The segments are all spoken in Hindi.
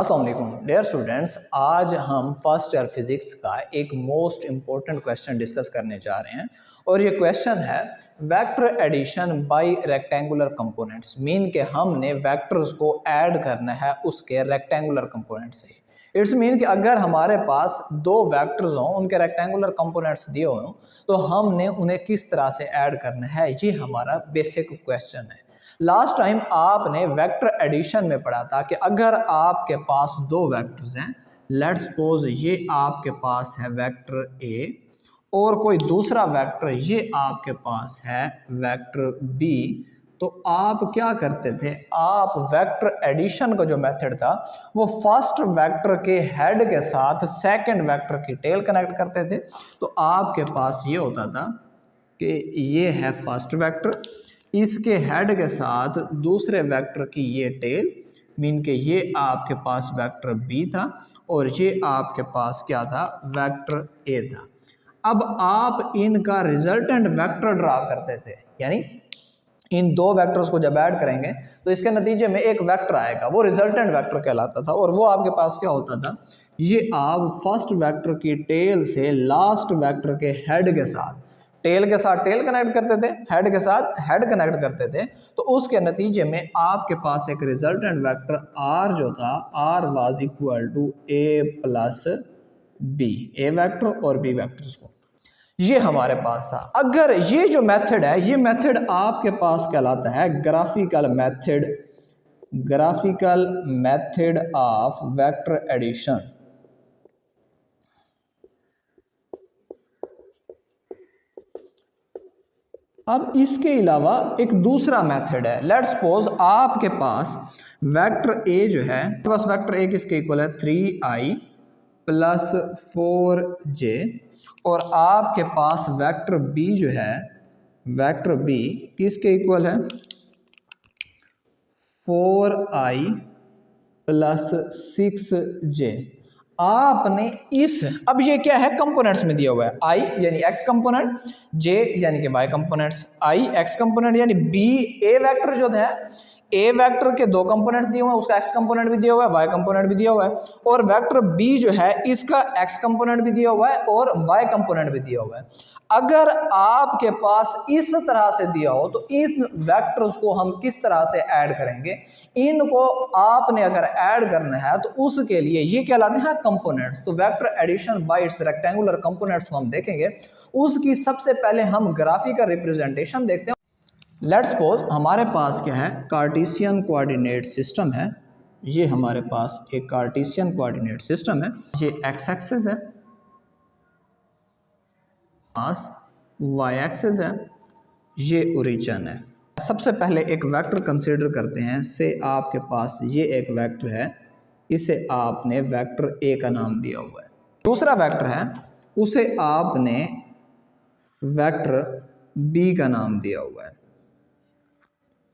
अस्सलाम वालेकुम डियर स्टूडेंट्स, आज हम फर्स्ट ईयर फिजिक्स का एक मोस्ट इम्पोर्टेंट क्वेश्चन डिस्कस करने जा रहे हैं और ये क्वेश्चन है vector addition by rectangular components. Mean के हमने वेक्टर्स को ऐड करना है उसके रेक्टेंगुलर कंपोनेंट से। इट्स मीन कि अगर हमारे पास दो वेक्टर्स हों, उनके रेक्टेंगुलर कंपोनेंट्स दिए हों, तो हमने उन्हें किस तरह से ऐड करना है, ये हमारा बेसिक क्वेश्चन है। लास्ट टाइम आपने वेक्टर एडिशन में पढ़ा था कि अगर आपके पास दो वेक्टर्स हैं, लेट्स सपोज ये आपके पास है वेक्टर ए और कोई दूसरा वेक्टर ये आपके पास है वेक्टर बी, तो आप क्या करते थे, आप वेक्टर एडिशन का जो मेथड था वो फर्स्ट वेक्टर के हेड के साथ सेकंड वेक्टर की टेल कनेक्ट करते थे। तो आपके पास ये होता था कि ये है फर्स्ट वेक्टर, इसके हेड के साथ दूसरे वेक्टर की ये टेल, मीन के ये आपके पास वेक्टर बी था और ये आपके पास क्या था, वेक्टर ए था। अब आप इनका रिजल्टेंट वेक्टर ड्रा करते थे, यानी इन दो वेक्टर्स को जब ऐड करेंगे तो इसके नतीजे में एक वेक्टर आएगा, वो रिजल्टेंट वेक्टर कहलाता था। और वो आपके पास क्या होता था, ये आप फर्स्ट वेक्टर की टेल से लास्ट वेक्टर के हेड के साथ, टेल के साथ टेल कनेक्ट करते थे, हेड के साथ हेड कनेक्ट करते थे, तो उसके नतीजे में आपके पास एक रिजल्टेंट वेक्टर आर जो था, R was equal to A plus B, A vector और बी वेक्टर्स को, ये हमारे पास था। अगर ये जो मेथड है, ये मेथड आपके पास कहलाता है graphical method, graphical method of vector addition. अब इसके अलावा एक दूसरा मेथड है। लेट्स सपोज आपके पास वेक्टर ए जो है, बस वेक्टर ए किसके इक्वल है, 3i प्लस 4j, और आपके पास वेक्टर बी जो है, वेक्टर बी किसके इक्वल है, 4i प्लस 6j। आपने इस, अब ये क्या है, कंपोनेंट्स में दिया हुआ है, i यानी x कंपोनेंट, j यानी कि y components, i x component यानी b a वेक्टर जो है, a वेक्टर के दो कंपोनेंट्स दिए हुए हैं, उसका x कंपोनेंट भी दिया हुआ है, y कंपोनेंट भी दिया हुआ है, और वेक्टर b जो है इसका x कंपोनेंट भी दिया हुआ है और y कंपोनेंट भी दिया हुआ है। अगर आपके पास इस तरह से दिया हो तो इन वेक्टर्स को हम किस तरह से ऐड करेंगे, इनको आपने अगर ऐड करना है तो उसके लिए ये कहलाते हैं कंपोनेंट्स। तो vector addition by its rectangular components को हम देखेंगे। उसकी सबसे पहले हम ग्राफिकल रिप्रेजेंटेशन देखते हैं। लेट्स सपोज हमारे पास क्या है, कार्टेशियन कोऑर्डिनेट सिस्टम है, ये हमारे पास एक कार्टेशियन कोऑर्डिनेट सिस्टम है, ये एक्स एक्सिस है, पास y एक्सिस है, ये ओरिजिन है। सबसे पहले एक वेक्टर कंसीडर करते हैं, से आपके पास ये एक वेक्टर है, इसे आपने वेक्टर a का नाम दिया हुआ है। दूसरा वेक्टर है, उसे आपने वेक्टर b का नाम दिया हुआ है,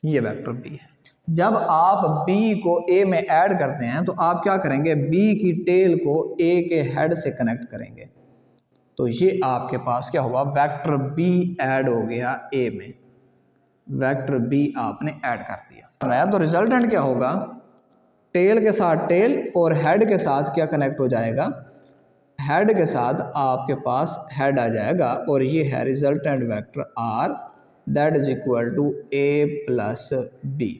ये वेक्टर b है। जब आप b को a में ऐड करते हैं तो आप क्या करेंगे, b की टेल को a के हेड से कनेक्ट करेंगे, तो ये आपके पास क्या हुआ, वेक्टर b ऐड हो गया a में, वेक्टर b आपने ऐड कर दिया। तो रिजल्टेंट क्या होगा, टेल के साथ टेल और हेड के साथ क्या कनेक्ट हो जाएगा, हेड के साथ आपके पास हेड आ जाएगा, और ये है resultant vector r, that is equal to a plus b।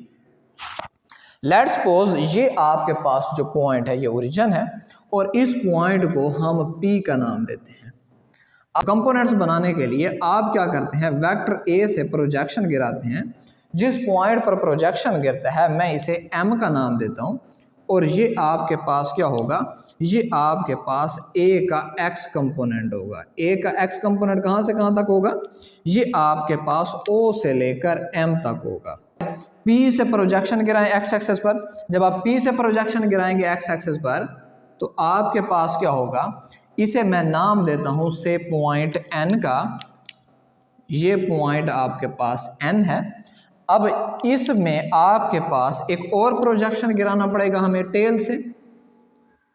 Let's suppose ये आपके पास जो पॉइंट है ये ओरिजिन है, और इस पॉइंट को हम p का नाम देते हैं। कंपोनेंट्स बनाने के लिए आप क्या करते हैं, वेक्टर a से प्रोजेक्शन गिराते हैं, जिस पॉइंट पर प्रोजेक्शन गिरता है मैं इसे m का नाम देता हूं, और ये आपके पास क्या होगा, ये आपके पास a का x कंपोनेंट होगा। a का x कंपोनेंट कहां से कहां तक होगा, ये आपके पास o से लेकर m तक होगा। p से प्रोजेक्शन गिराएं x एक्सिस पर, जब आप p से प्रोजेक्शन गिराएंगे x एक्सिस पर तो आपके पास क्या होगा, इसे मैं नाम देता हूं से पॉइंट n का, ये पॉइंट आपके पास n है। अब इसमें आपके पास एक और प्रोजेक्शन गिराना पड़ेगा हमें टेल से,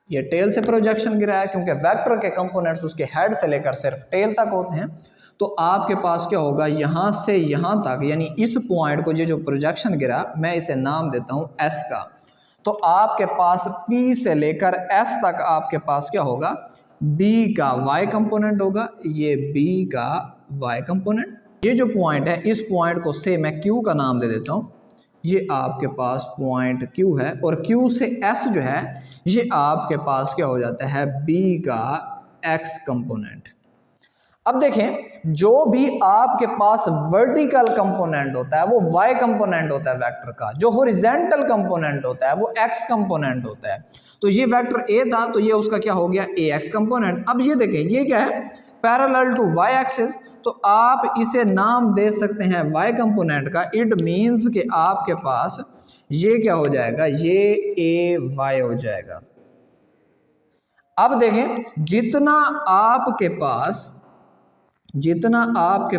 ये टेल से प्रोजेक्शन गिराया क्योंकि वेक्टर के कंपोनेंट्स उसके हेड से लेकर सिर्फ टेल तक होते हैं। तो आपके पास क्या होगा, यहाँ से यहाँ तक, यानी इस पॉइंट को ये जो प्रोजेक्शन गिरा मैं इसे नाम देता हूँ s का। तो आपके पास P से लेकर S तक आपके पास क्या होगा, B का Y कंपोनेंट होगा, ये B का Y कंपोनेंट। ये जो पॉइंट है इस पॉइंट को से मैं Q का नाम दे देता हूँ, ये आपके पास पॉइंट Q है, और Q से S जो है ये आपके पास क्या हो जाता है, B का X कंपोनेंट। अब देखें, जो भी आपके पास वर्टिकल कंपोनेंट होता है वो y कंपोनेंट होता है वेक्टर का, जो हॉरिजॉन्टल कंपोनेंट होता है वो x कंपोनेंट होता है। तो ये वेक्टर a था तो ये उसका क्या हो गया, ax कंपोनेंट। अब ये देखें, ये क्या है, पैरेलल टू y एक्सिस, तो आप इसे नाम दे सकते हैं y कंपोनेंट का। इट मीन्स कि आपके पास ये क्या हो जाएगा, ये ay हो जाएगा। अब देखें, जितना आपके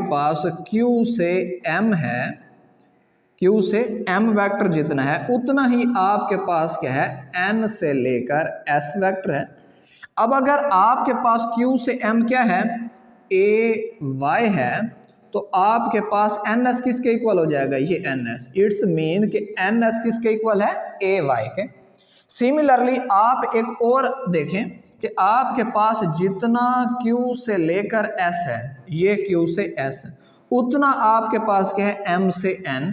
पास Q से M है, Q से M वेक्टर जितना है उतना ही आपके पास क्या है, N से लेकर S वेक्टर है। अब अगर आपके पास Q से M क्या है, AY है, तो आपके पास NS किसके इक्वल हो जाएगा, ये NS। इट्स मीन कि NS किसके इक्वल है, AY के। सिमिलरली आप एक और देखें कि आपके पास जितना Q से लेकर S है, ये Q से S, उतना आपके पास क्या है, M से N,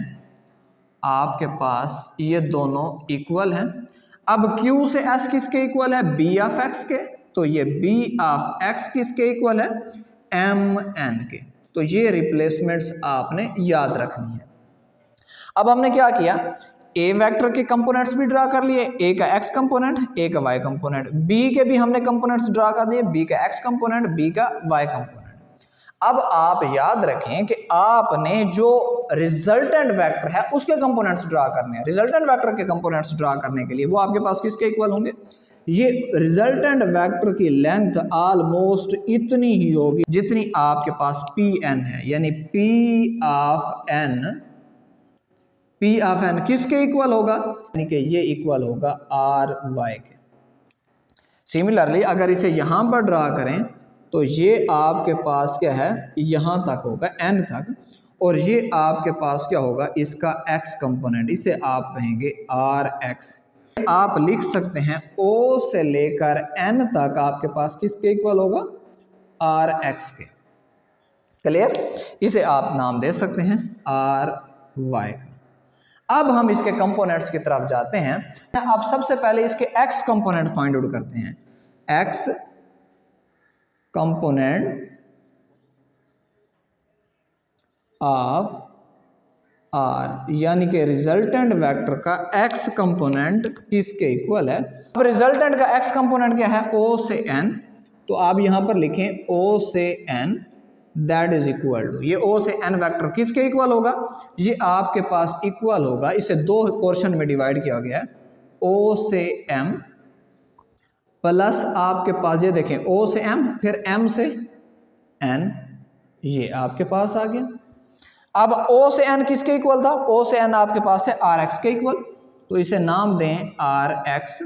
आपके पास ये दोनों इक्वल हैं। अब Q से S किसके इक्वल है, B ऑफ X के, तो ये B ऑफ X किसके इक्वल है, M N के। तो ये रिप्लेसमेंट्स आपने याद रखनी है। अब हमने क्या किया, ए वेक्टर के कंपोनेंट्स भी ड्रा कर लिए, ए का एक्स कंपोनेंट, ए का वाई कंपोनेंट, बी के भी हमने कंपोनेंट्स ड्रा कर दिए, बी का एक्स कंपोनेंट, बी का वाई कंपोनेंट। अब आप याद रखें कि आपने जो रिजल्टेंट वेक्टर है उसके कंपोनेंट्स ड्रा करने हैं। रिजल्टेंट वेक्टर के कंपोनेंट्स ड्रा करने के लिए वो आपके पास किसके इक्वल होंगे, ये रिजल्टेंट वेक्टर की लेंथ ऑलमोस्ट इतनी ही होगी जितनी आपके पास पी एन है, यानी P of N, P of N किसके इक्वल होगा, यानी कि ये इक्वल होगा आर वाई के। सिमिलरली अगर इसे यहां पर ड्रा करें तो ये आपके पास क्या है, यहां तक होगा n तक, और ये आपके पास क्या होगा, इसका x कंपोनेंट, इसे आप कहेंगे आर एक्स। आप लिख सकते हैं O से लेकर n तक आपके पास किसके इक्वल होगा, आर एक्स के। क्लियर, इसे आप नाम दे सकते हैं आर वाई का। अब हम इसके कंपोनेंट्स की तरफ जाते हैं। अब सबसे पहले इसके x कंपोनेंट फाइंड आउट करते हैं। x कंपोनेंट ऑफ r, यानी कि रिजल्टेंट वेक्टर का x कंपोनेंट किसके इक्वल है। अब रिजल्टेंट का x कंपोनेंट क्या है, o से n, तो आप यहां पर लिखें o से n, that is equal to, ये O से N वेक्टर किसके इक्वल होगा, ये आपके पास इक्वल होगा, इसे दो पोर्शन में डिवाइड किया गया है, O से M प्लस आपके पास ये देखें O से M फिर M से N, ये आपके पास आ गया। अब O से N किसके इक्वल था, O से N आपके पास है RX के इक्वल, तो इसे नाम दें RX,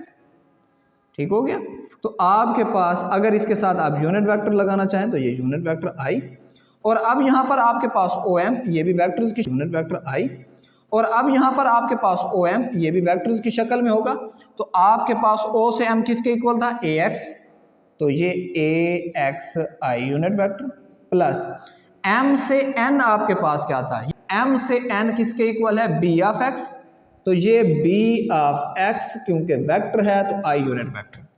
ठीक हो गया। तो आपके पास अगर इसके साथ आप यूनिट वेक्टर लगाना चाहें तो ये यूनिट वेक्टर I, और अब यहाँ पर आपके पास OM, ये भी वेक्टर्स की यूनिट वेक्टर I, और अब यहाँ पर आपके पास OM, ये भी वेक्टर्स की शक्ल में होगा। तो आपके पास O से M किसके इक्वल था, AX, तो ये AXI unit vector, plus M से N आपके पास क्या था, M से N किसके इक्वल है, B ऑफ X, तो ये B ऑफ X क्योंकि वेक्टर है तो I यूनिट वेक्टर।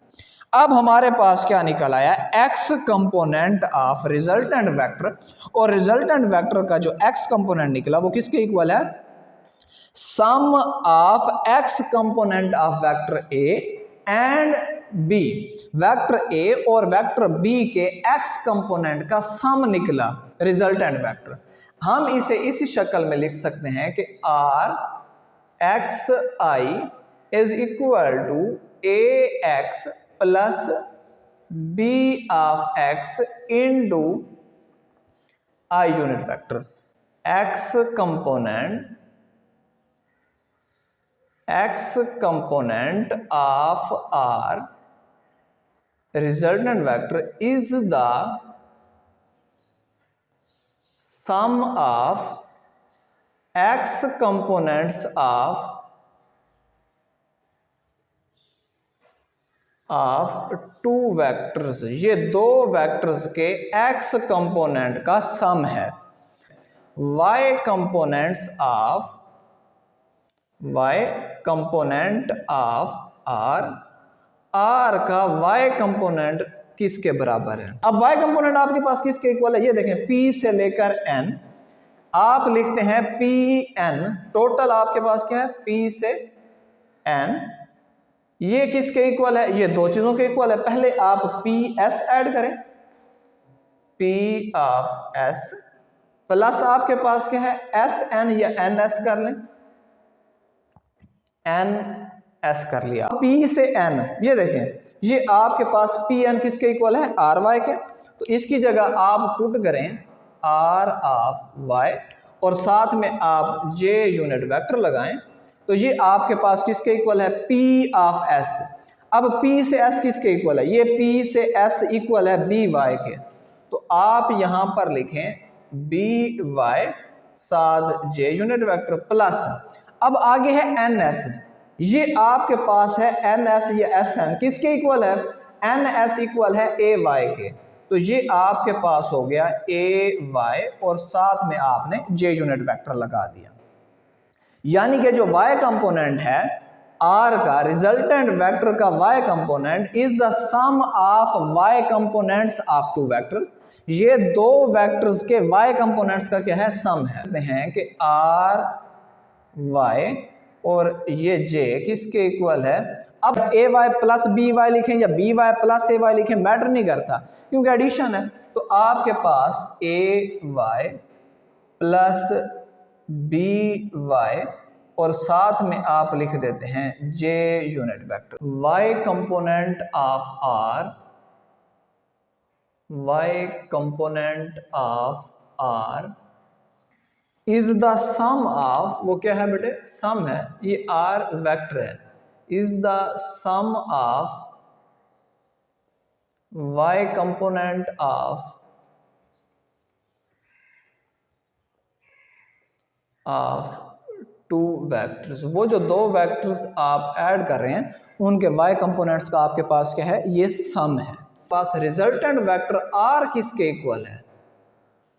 अब हमारे पास क्या निकल आया, x component of resultant vector, और रिजल्टेंट वेक्टर का जो x कंपोनेंट निकला वो किसके इक्वल है, sum of x component of vector a and b। Vector a और वेक्टर b के x कंपोनेंट का सम निकला रिजल्टेंट वेक्टर। हम इसे इसी शक्ल में लिख सकते हैं कि r x I is equal to ax plus b of x into I unit vector. x component of R resultant vector is the sum of x components of of two vectors, ये दो वेक्टर्स के एक्स कंपोनेंट का सम है। y कंपोनेंट्स ऑफ r का y कंपोनेंट किसके बराबर है। अब y कंपोनेंट आपके पास किसके इक्वल है, ये देखें p से लेकर n, आप लिखते हैं pn, टोटल आपके पास क्या है p से n, ये किसके इक्वल है, ये दो चीजों के इक्वल है। पहले आप ps ऐड करें, p ऑफ s प्लस आपके पास क्या है sn या ns कर लें, ns कर लिया। p से n, ये देखें ये आपके पास pn किसके इक्वल है ry के, तो इसकी जगह आप पुट करें r ऑफ y और साथ में आप j यूनिट वेक्टर लगाएं, तो ये आपके पास किसके इक्वल है p ऑफ s। अब p से s किसके इक्वल है, ये p से s इक्वल है by के, तो आप यहां पर लिखें by साथ j यूनिट वेक्टर प्लस, अब आगे है ns, ये आपके पास है ns या sn किसके इक्वल है, ns इक्वल है ay के, तो ये आपके पास हो गया ay और साथ में आपने j यूनिट वेक्टर लगा दिया। यानी कि जो y कंपोनेंट है r का, रिजल्टेंट वेक्टर का y component is the sum of y components of two vectors, ये दो वेक्टर्स के y कंपोनेंट्स का क्या है सम है कि r y और ये j किसके इक्वल है। अब A Y plus B Y लिखें या B Y plus A Y लिखें मैटर नहीं करता, क्योंकि एडिशन है, तो आपके पास A Y plus B Y और साथ में आप लिख देते हैं J unit vector. Y component of R, Y component of R is the sum of, वो क्या है बेटे सम है, ये आर वेक्टर है, is the sum of y component of two vectors. वो जो दो वेक्टर्स आप ऐड कर रहे हैं उनके y कंपोनेंट्स का आपके पास क्या है, ये सम है। पास रिजल्टेंट वेक्टर r किसके इक्वल है,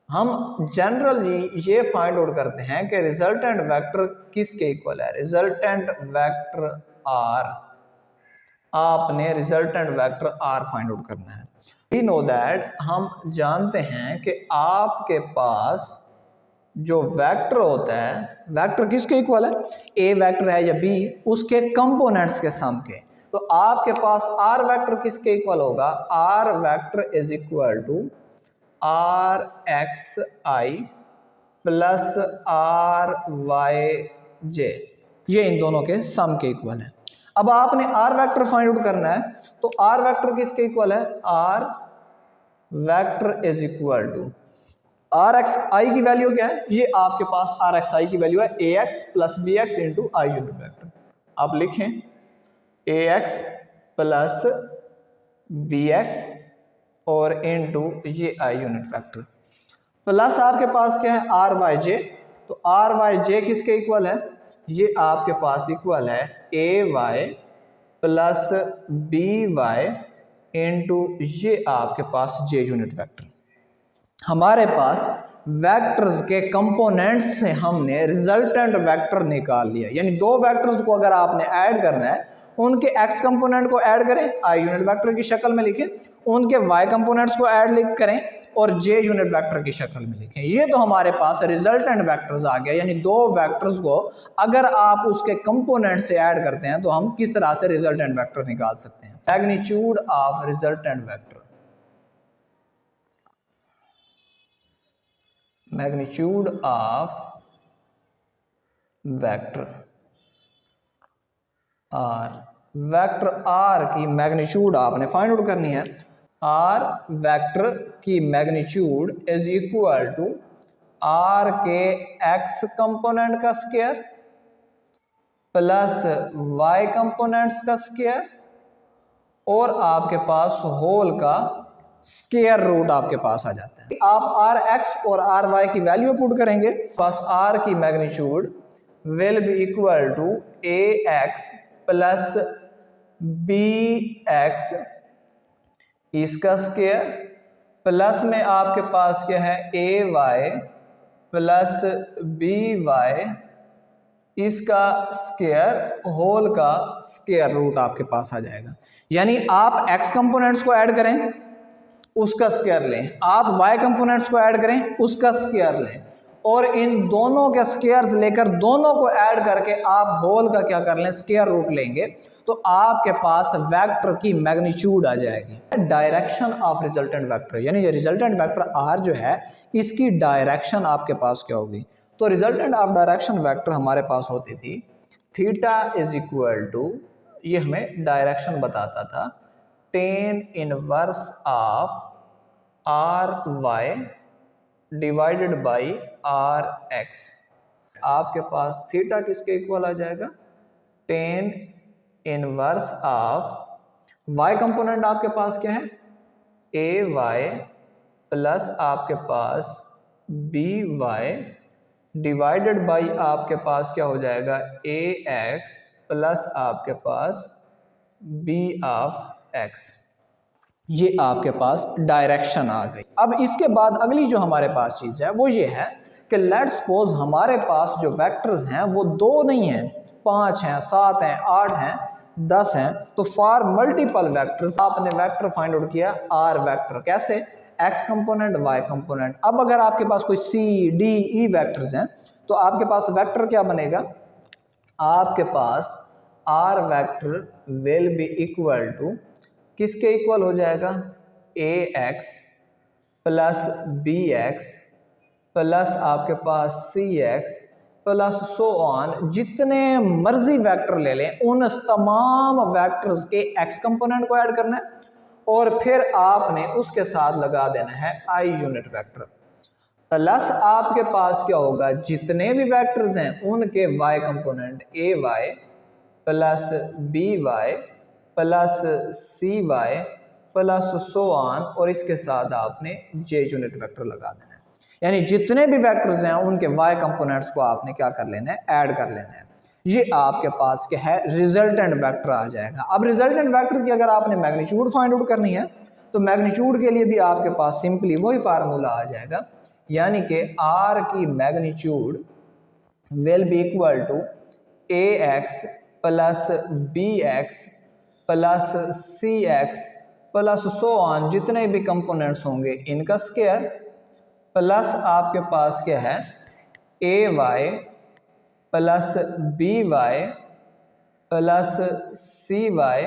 हम जनरली ये फाइंड आउट करते हैं कि रिजल्टेंट वेक्टर किसके इक्वल है, रिजल्टेंट वेक्टर r, आपने resultant vector r find out करना है। वी नो दैट, हम जानते हैं कि आपके पास जो वेक्टर होता है, वेक्टर किसके इक्वल है, a वेक्टर है या b, उसके कंपोनेंट्स के सम के, तो आपके पास r वेक्टर किसके इक्वल होगा, r vector is equal to r x i plus r y j, ये इन दोनों के सम के इक्वल है। अब आपने r वेक्टर फाइंड आउट करना है, तो r वेक्टर किसके इक्वल है, r vector is equal to R X I की वैल्यू क्या है, ये आपके पास आर एक्स आई की वैल्यू है A X plus B X into I unit vector. आप लिखें A X plus B X और इंटू ये आई यूनिट वेक्टर, प्लस आपके पास क्या है आर वाई जे, तो आर वाई जे किसके इक्वल है, ये आपके पास इक्वल है A Y plus B Y into ये आपके पास जे यूनिट वेक्टर। हमारे पास वेक्टर्स के कंपोनेंट्स से हमने रिजल्टेंट वेक्टर निकाल लिया, यानी दो वेक्टर्स को अगर आपने ऐड करना है, उनके एक्स कंपोनेंट को ऐड करें आई यूनिट वेक्टर की शक्ल में लिखें, उनके वाई कंपोनेंट्स को ऐड लिख करें और जे यूनिट वेक्टर की शक्ल में लिखें, ये तो हमारे पास रिजल्टेंट वेक्टर्स आ गया। यानी दो वेक्टर्स को अगर आप उसके कंपोनेंट से ऐड करते हैं तो हम किस तरह से रिजल्टेंट वेक्टर निकाल सकते हैं। Magnitude of resultant vector, magnitude of vector R, vector R की मैग्नीट्यूड आपने फाइंड आउट करनी है। आर वेक्टर की magnitude is equal to R के एक्स कंपोनेंट का स्क्वायर प्लस वाई कंपोनेंट्स का स्क्वायर और आपके पास होल का स्क्वायर रूट आपके पास आ जाता है। आप आर एक्स और आर वाई की वैल्यू पुट करेंगे, पास आर की magnitude will be equal to A X plus B x इसका स्क्वायर प्लस में आपके पास क्या है A Y plus B Y इसका स्क्वायर होल का स्क्वायर रूट आपके पास आ जाएगा। यानी आप एक्स कंपोनेंट्स को ऐड करें उसका स्क्वायर लें, आप वाई कंपोनेंट्स को ऐड करें उसका स्क्वायर लें, और इन दोनों के स्क्वायर्स लेकर दोनों को ऐड करके आप होल का क्या कर लें स्क्वायर रूट लेंगे, तो आपके पास वेक्टर की मैग्नीट्यूड आ जाएगी। डायरेक्शन ऑफ रिजल्टेंट वेक्टर, यानी ये रिजल्टेंट वेक्टर आर जो है इसकी डायरेक्शन आपके पास क्या होगी। तो रिजल्टेंट ऑफ डायरेक्शन वेक्टर हमारे पास होती थी थीटा इज इक्वल टू, ये हमें डायरेक्शन बताता था, tan inverse of R Y divided by R X. आपके पास थीटा किसके इक्वल आ जाएगा, tan inverse of Y component आपके पास क्या है ए वाई प्लस आपके पास बी वाई डिवाइडेड बाई आपके पास क्या हो जाएगा ए एक्स प्लस आपके पास बी ऑफ एक्स। ये आपके पास डायरेक्शन आ गई। अब इसके बाद अगली जो हमारे पास चीज़ है वो ये है कि लेट्स सपोज हमारे पास जो वेक्टर्स हैं वो 2 नहीं हैं, 5 हैं, 7 हैं, 8 हैं, 10 हैं। तो फॉर मल्टीपल वेक्टर्स आपने वेक्टर फाइंड आउट किया आर वेक्टर, कैसे, एक्स कंपोनेंट वाई कंपोनेंट। अब अगर आपके पास कोई सी डी ई वेक्टर्स हैं तो आपके पास वेक्टर क्या बनेगा, आपके पास R vector will be equal to किसके इक्वल हो जाएगा A X plus B X plus आपके पास C X plus so on, जितने मर्जी वेक्टर ले लें उन तमाम वेक्टर्स के एक्स कंपोनेंट को ऐड करना है और फिर आपने उसके साथ लगा देना है आई यूनिट वेक्टर, प्लस आपके पास क्या होगा जितने भी वेक्टर्स हैं उनके Y component A Y plus B Y plus C Y plus so on, और इसके साथ आपने जे यूनिट वेक्टर लगा देना है। यानी जितने भी वेक्टर्स हैं उनके वाई कंपोनेंट्स को आपने क्या कर लेना है, ऐड कर लेना है। ये आपके पास क्या है रिजल्टेंट वेक्टर आ जाएगा। अब रिजल्टेंट वेक्टर की अगर आपने मैग्नीट्यूड फाइंड आउट करनी है तो मैग्नीट्यूड के लिए भी आपके पास सिंपली वही फार्मूला आ जाएगा, यानी कि आर की magnitude will be equal to A X plus B X plus C X plus so on, जितने भी कंपोनेंट्स होंगे इनका स्क्वायर, प्लस आपके पास क्या है A Y plus B Y plus C Y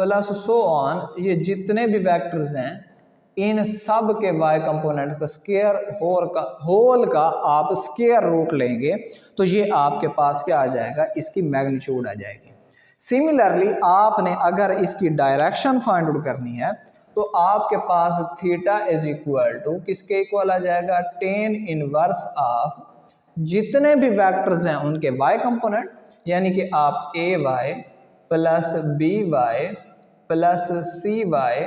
plus so on, ये जितने भी वेक्टर्स हैं इन सब के वाई कंपोनेंट्स का स्क्वायर होल का आप स्क्वायर रूट लेंगे तो ये आपके पास क्या आ जाएगा, इसकी मैग्नीट्यूड आ जाएगी। सिमिलरली आपने अगर इसकी डायरेक्शन फाइंड आउट करनी है तो आपके पास थीटा इज इक्वल टू किसके इक्वल आ जाएगा, टेन इनवर्स ऑफ जितने भी वेक्टर्स हैं उनके वाई कंपोनेंट, यानी कि आप A Y plus B Y plus C Y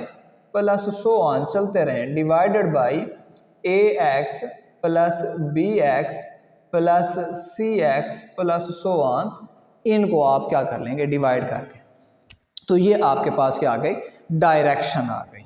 plus so on चलते रहें, divided by A X plus B X plus C X plus so on, इनको आप क्या कर लेंगे डिवाइड करके। तो ये आपके पास क्या आ गई, डायरेक्शन आ गई।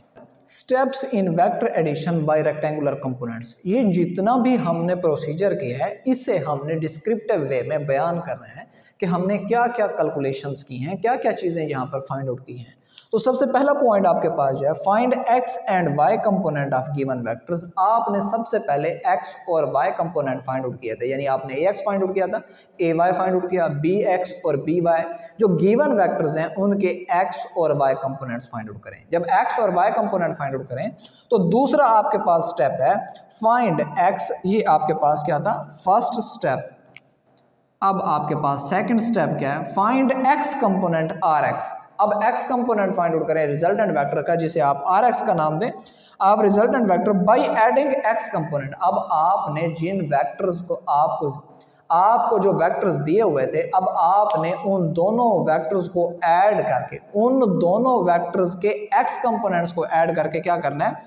Steps in vector addition by rectangular components, ये जितना भी हमने प्रोसीजर किया है इसे हमने डिस्क्रिप्टिव वे में बयान करना है कि हमने क्या क्या कैलकुलेशंस की हैं, क्या क्या चीज़ें यहाँ पर फाइंड आउट की हैं। तो सबसे पहला पॉइंट आपके पास जो है find x and y component of given vectors. आपने सबसे पहले एक्स और वाई कंपोनेंट फाइंड आउट किए थे, यानी आपने ए एक्स फाइंड आउट किया था, ए वाई फाइंड आउट किया, बी एक्स और बी वाई, जो गिवन वेक्टर्स हैं उनके एक्स और वाई कंपोनेंट्स फाइंड आउट करें। जब एक्स और वाई कंपोनेंट फाइंड आउट करें तो दूसरा आपके पास स्टेप है फाइंड एक्स, ये आपके पास क्या था फर्स्ट स्टेप। अब आपके पास सेकंड स्टेप क्या है, find x component r x. अब x कंपोनेंट फाइंड आउट करें रिजल्टेंट वेक्टर का, जिसे आप rx का नाम दें, आप resultant vector by adding x component. अब आपने जिन वेक्टर्स को आपको जो वेक्टर्स दिए हुए थे, अब आपने उन दोनों वेक्टर्स को ऐड करके उन दोनों वेक्टर्स के x कंपोनेंट्स को ऐड करके क्या करना है,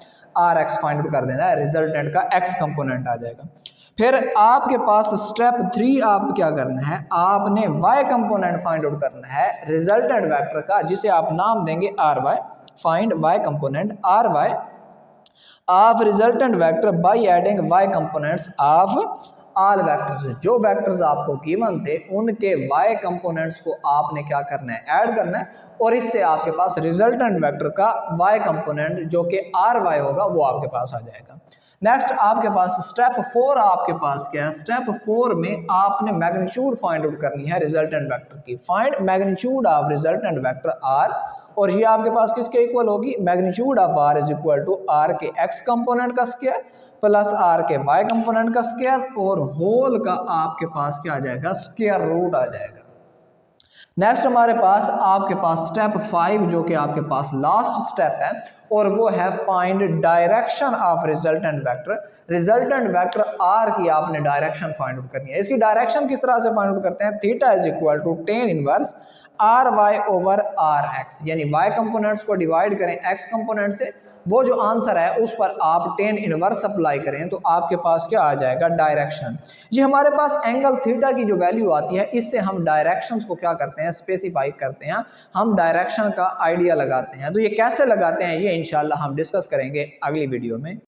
rx फाइंड आउट कर देना है, रिजल्टेंट का x कंपोनेंट आ जाएगा। फिर आपके पास स्टेप 3 आप क्या करना है, आपने y कंपोनेंट फाइंड आउट करना है रिजल्टेंट वेक्टर का, जिसे आप नाम देंगे ry। Find y component ry of resultant vector by adding y components of all vectors. जो वेक्टर्स आपको गिवन थे उनके y कंपोनेंट्स को आपने क्या करना है, ऐड करना है, और इससे आपके पास रिजल्टेंट वेक्टर का y कंपोनेंट जो कि ry होगा वो आपके पास आ जाएगा। नेक्स्ट आपके पास स्टेप 4 आपके पास क्या है, स्टेप 4 में आपने मैग्नीट्यूड फाइंड आउट करनी है रिजल्टेंट वेक्टर की। Find magnitude of resultant vector r, और ये आपके पास किसके इक्वल होगी, magnitude of r is equal to r के x कंपोनेंट का स्क्वायर प्लस r के y कंपोनेंट का स्क्वायर, और होल का आपके पास क्या आ जाएगा, स्क्वायर रूट आ जाएगा। नेक्स्ट हमारे पास आपके पास स्टेप 5 जो कि आपके पास लास्ट स्टेप है, और वो है find direction of resultant vector. Resultant vector r की आपने डायरेक्शन फाइंड आउट करनी है। इसकी डायरेक्शन किस तरह से फाइंड आउट करते हैं, theta is equal to tan inverse ry over rx, यानी y कंपोनेंट्स को डिवाइड करें x कंपोनेंट से, वो जो आंसर है उस पर आप tan इनवर्स अप्लाई करें तो आपके पास क्या आ जाएगा, डायरेक्शन। ये हमारे पास एंगल थीटा की जो वैल्यू आती है, इससे हम डायरेक्शंस को क्या करते हैं, स्पेसिफाई करते हैं, हम डायरेक्शन का आइडिया लगाते हैं। तो ये कैसे लगाते हैं ये इंशाल्लाह हम डिस्कस करेंगे अगली वीडियो में।